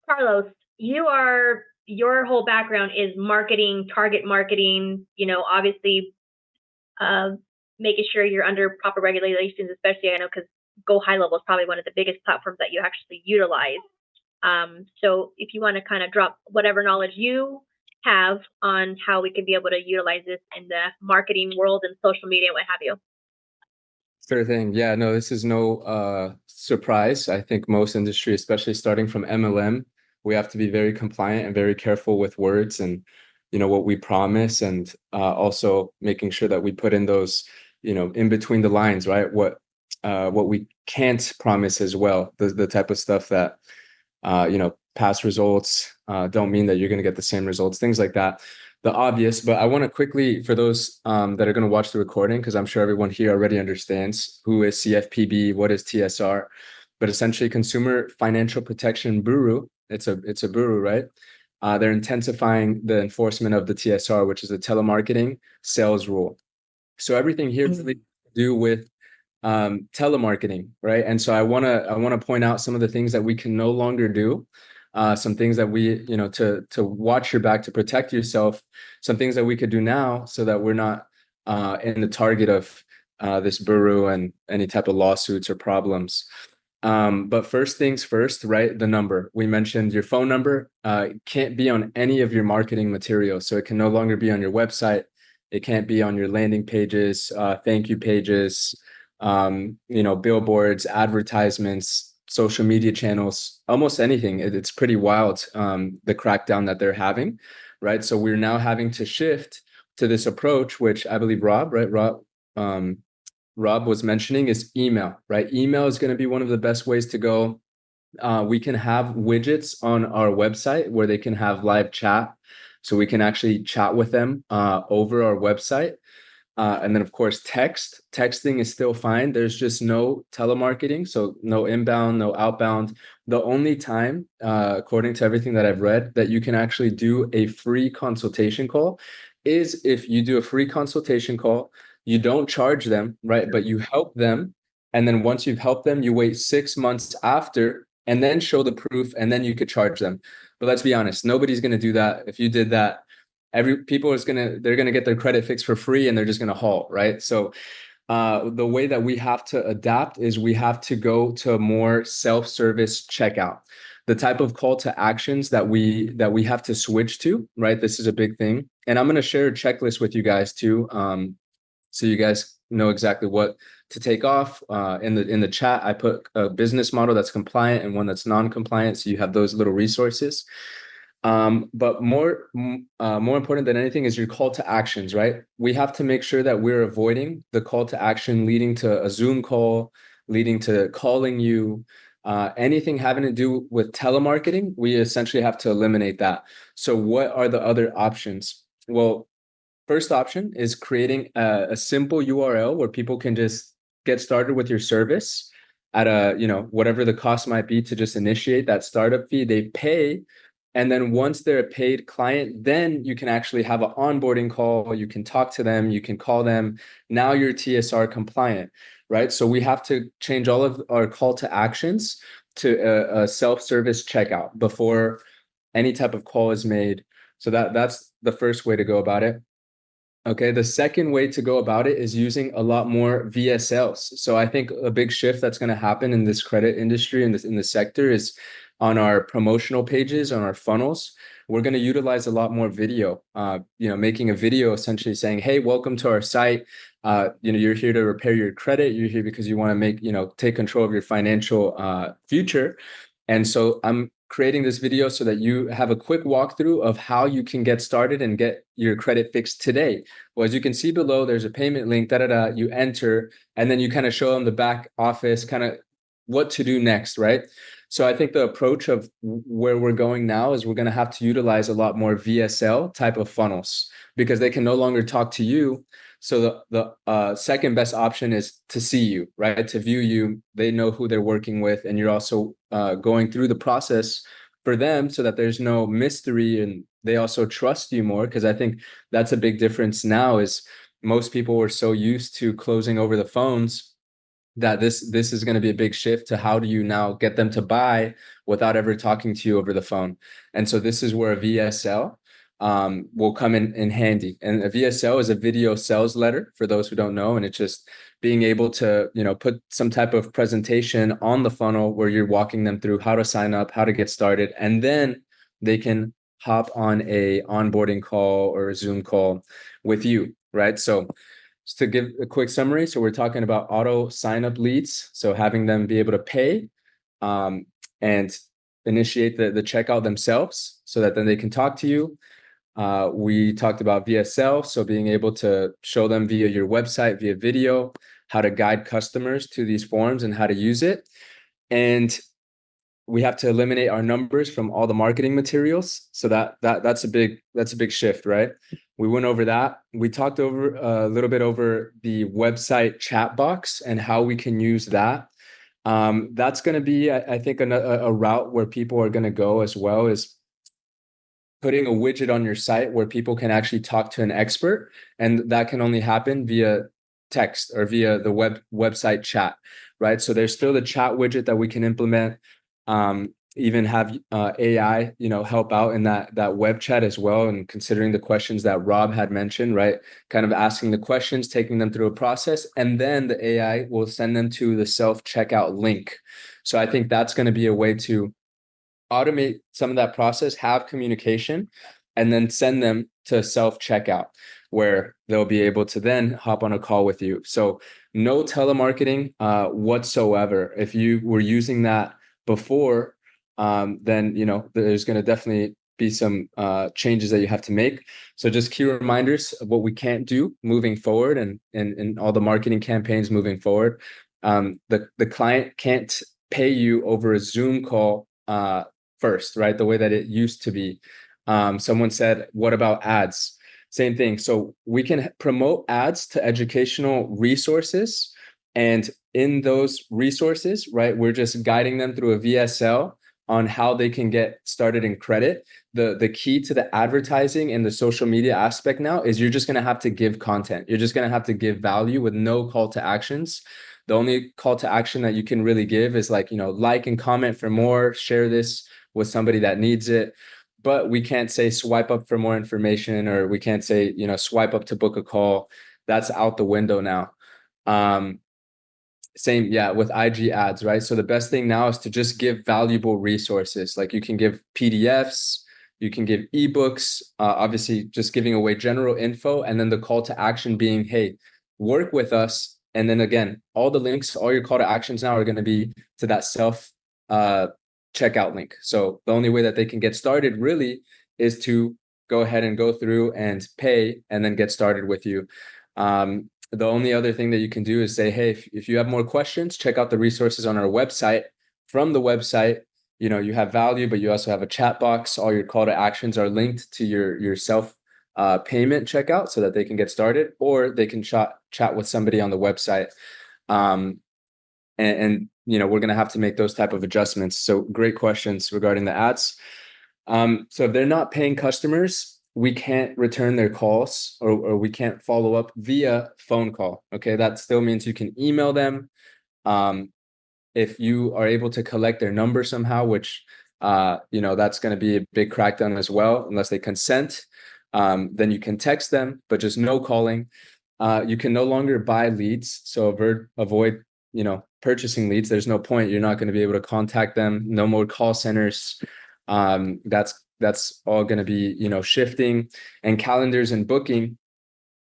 Carlos, your whole background is marketing, target marketing, obviously uh, making sure you're under proper regulations, especially I know because Go High Level is probably one of the biggest platforms that you actually utilize. So if you want to kind of drop whatever knowledge you have on how we can be able to utilize this in the marketing world and social media and what have you. Sure thing. Yeah, no, this is no surprise. I think most industry, especially starting from MLM, we have to be very compliant and very careful with words and what we promise, and also making sure that we put in those in between the lines, right? What we can't promise as well. The type of stuff that past results don't mean that you're going to get the same results, things like that. The obvious, but I want to quickly, for those that are going to watch the recording, because I'm sure everyone here already understands who is CFPB, what is TSR, but essentially Consumer Financial Protection Bureau. It's a bureau, right? They're intensifying the enforcement of the TSR, which is a telemarketing sales rule. So everything here is really to do with telemarketing, right? And so I want to point out some of the things that we can no longer do, some things that we, to watch your back, to protect yourself, some things that we could do now so that we're not in the target of this bureau and any type of lawsuits or problems. But first things first, right? The number. We mentioned your phone number can't be on any of your marketing materials. So it can no longer be on your website. It can't be on your landing pages, thank you pages, billboards, advertisements, social media channels, almost anything. It's pretty wild, the crackdown that they're having, right? So we're now having to shift to this approach, which I believe Rob, right? Rob was mentioning is email, right? Email is going to be one of the best ways to go. We can have widgets on our website where they can have live chat. So we can actually chat with them over our website. And then, of course, texting is still fine. There's just no telemarketing. So no inbound, no outbound. The only time, according to everything that I've read, that you can actually do a free consultation call is if you do a free consultation call, you don't charge them, right? But you help them. And then once you've helped them, you wait 6 months after and then show the proof, and then you could charge them. But let's be honest, nobody's going to do that. If you did that, they're gonna get their credit fixed for free, and they're just gonna halt, right? So the way that we have to adapt is we have to go to a more self-service checkout. The type of call to actions that we have to switch to, right? This is a big thing, and I'm gonna share a checklist with you guys too, so you guys know exactly what to take off. In the chat, I put a business model that's compliant and one that's non-compliant, so you have those little resources. But more important than anything is your call to actions, right? We have to make sure that we're avoiding the call to action leading to a Zoom call, leading to calling you, anything having to do with telemarketing. We essentially have to eliminate that. So what are the other options? Well, first option is creating a simple URL where people can just get started with your service at whatever the cost might be to just initiate that startup fee. They pay, and then once they're a paid client, then you can actually have an onboarding call. You can talk to them. You can call them. Now you're TSR compliant, right? So we have to change all of our call to actions to a self-service checkout before any type of call is made. So that's the first way to go about it. Okay, the second way to go about it is using a lot more VSLs. So I think a big shift that's going to happen in this credit industry and in the sector is on our promotional pages, on our funnels. We're going to utilize a lot more video. Making a video essentially saying, "Hey, welcome to our site. You're here to repair your credit. You're here because you want to take control of your financial future." And so I'm creating this video so that you have a quick walkthrough of how you can get started and get your credit fixed today. Well, as you can see below, there's a payment link, you enter, and then you kind of show them the back office, kind of what to do next, right? So I think the approach of where we're going now is we're going to have to utilize a lot more VSL type of funnels because they can no longer talk to you. So the second best option is to see you, right? To view you. They know who they're working with, and you're also going through the process for them so that there's no mystery, and they also trust you more. Because I think that's a big difference now is most people were so used to closing over the phones that this is going to be a big shift to how do you now get them to buy without ever talking to you over the phone. And so this is where a VSL will come in handy. And a VSL is a video sales letter for those who don't know, and it's just being able to, you know, put some type of presentation on the funnel where you're walking them through how to sign up, how to get started, and then they can hop on a onboarding call or a Zoom call with you, right? So just to give a quick summary, so we're talking about auto sign up leads, so having them be able to pay and initiate the checkout themselves so that then they can talk to you. We talked about VSL, so being able to show them via your website, via video, how to guide customers to these forms and how to use it. And we have to eliminate our numbers from all the marketing materials. So that's a big shift, right? We went over that. We talked over a little bit over the website chat box and how we can use that. That's going to be, I think, a route where people are going to go as well, is putting a widget on your site where people can actually talk to an expert, and that can only happen via text or via the website chat, right? So there's still the chat widget that we can implement, even have AI, you know, help out in that web chat as well, and considering the questions that Rob had mentioned, right? Kind of asking the questions, taking them through a process, and then the AI will send them to the self checkout link. So I think that's going to be a way to automate some of that process, have communication, and then send them to self checkout where they'll be able to then hop on a call with you. So no telemarketing whatsoever. If you were using that before, then you know there's going to definitely be some changes that you have to make. So just key reminders of what we can't do moving forward, and all the marketing campaigns moving forward. The client can't pay you over a Zoom call first, right? The way that it used to be. Someone said, what about ads? Same thing. So we can promote ads to educational resources. And in those resources, right, we're just guiding them through a VSL on how they can get started in credit. The key to the advertising and the social media aspect now is you're just going to have to give content. You're just going to have to give value with no call to actions. The only call to action that you can really give is like, you know, like and comment for more, share this with somebody that needs it. But we can't say swipe up for more information, or we can't say, you know, swipe up to book a call. That's out the window now. Same, yeah, with IG ads, right? So the best thing now is to just give valuable resources. Like you can give PDFs, you can give ebooks, obviously just giving away general info, and then the call to action being, hey, work with us. And then again, all the links, all your call to actions now are going to be to that self checkout link. So the only way that they can get started really is to go ahead and go through and pay and then get started with you. The only other thing that you can do is say, hey, if you have more questions, check out the resources on our website. From the website, you know, you have value, but you also have a chat box. All your call to actions are linked to your self payment checkout so that they can get started, or they can chat with somebody on the website. And you know, we're going to have to make those type of adjustments. So great questions regarding the ads. So if they're not paying customers, we can't return their calls, or we can't follow up via phone call. Okay, that still means you can email them. If you are able to collect their number somehow, which you know, that's going to be a big crackdown as well, unless they consent. Then you can text them, but just no calling. You can no longer buy leads, so avoid, you know, purchasing leads. There's no point. You're not going to be able to contact them. No more call centers. That's all going to be, you know, shifting. And calendars and booking,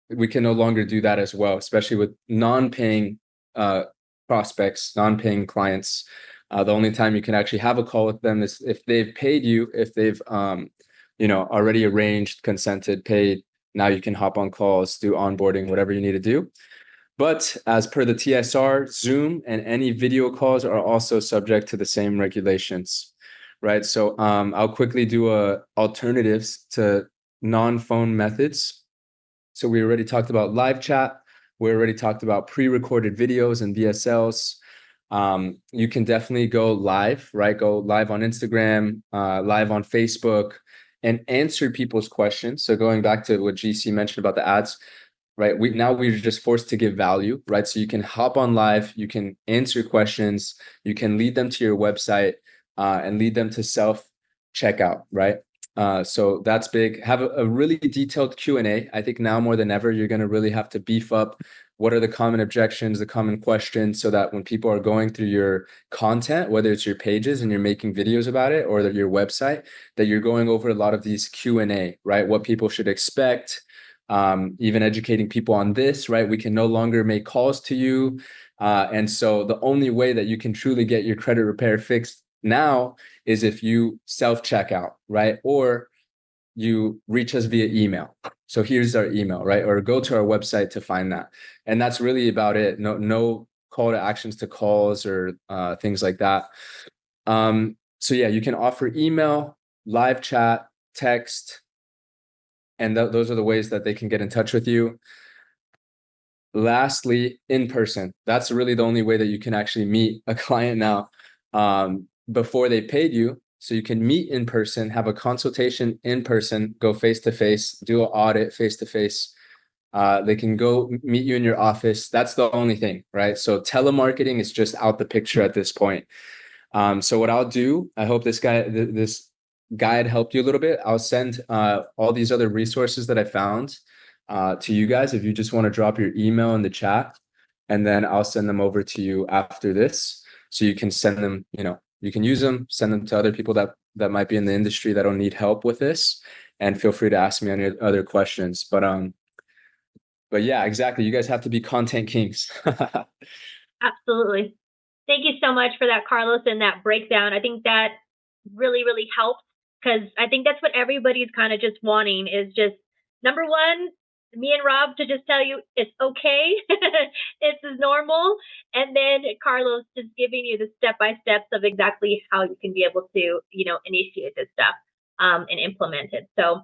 we can no longer do that as well, especially with non-paying prospects, non-paying clients. The only time you can actually have a call with them is if they've paid you, if they've you know, already arranged, consented, paid. Now you can hop on calls, do onboarding, whatever you need to do. But as per the TSR, Zoom and any video calls are also subject to the same regulations, right? So I'll quickly do alternatives to non-phone methods. So we already talked about live chat. We already talked about pre-recorded videos and VSLs. You can definitely go live, right? Go live on Instagram, live on Facebook, and answer people's questions. So going back to what GC mentioned about the ads, right? We're just forced to give value, right? So you can hop on live, you can answer questions, you can lead them to your website, and lead them to self checkout, right? So that's big. Have a really detailed Q&A. I think now more than ever, you're going to really have to beef up what are the common objections, the common questions, so that when people are going through your content, whether it's your pages and you're making videos about it or your website, that you're going over a lot of these Q&A, right? What people should expect, even educating people on this, right? We can no longer make calls to you. And so the only way that you can truly get your credit repair fixed now is if you self-checkout, right? Or you reach us via email. So here's our email, right? Or go to our website to find that. And that's really about it. No call to actions to calls or things like that. So yeah, you can offer email, live chat, text, and those are the ways that they can get in touch with you. Lastly, in person. That's really the only way that you can actually meet a client now, before they paid you. So you can meet in person, have a consultation in person, go face to face, do an audit face to face. They can go meet you in your office. That's the only thing, right? So telemarketing is just out the picture at this point. So what I'll do, I hope this guide helped you a little bit. I'll send all these other resources that I found to you guys if you just want to drop your email in the chat, and then I'll send them over to you after this, so you can send them. You can use them, send them to other people that might be in the industry that don't need help with this, and feel free to ask me any other questions. But yeah, exactly. You guys have to be content kings. Absolutely. Thank you so much for that, Carlos, and that breakdown. I think that really, really helps because I think that's what everybody's kind of just wanting is just number one, me and Rob to just tell you it's okay, it's normal, and then Carlos just giving you the step by steps of exactly how you can be able to, initiate this stuff and implement it. So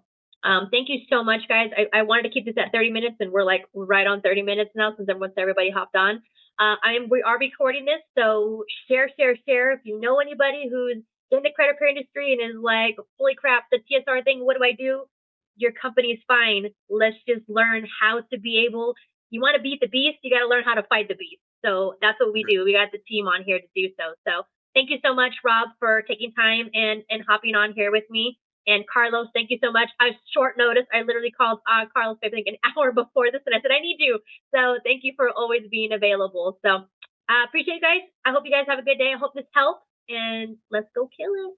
thank you so much, guys. I wanted to keep this at 30 minutes, and we're like right on 30 minutes now since everybody hopped on. We are recording this, so share. If you know anybody who's in the credit repair industry and is like, holy crap, the TSR thing, what do I do? Your company is fine. Let's just learn how to be able. You want to beat the beast, you got to learn how to fight the beast. So that's what we do. We got the team on here to do so. So thank you so much, Rob, for taking time and hopping on here with me. And Carlos, thank you so much. I short notice. I literally called Carlos, I think, an hour before this, and I said, I need you. So thank you for always being available. So appreciate you guys. I hope you guys have a good day. I hope this helps, and let's go kill it.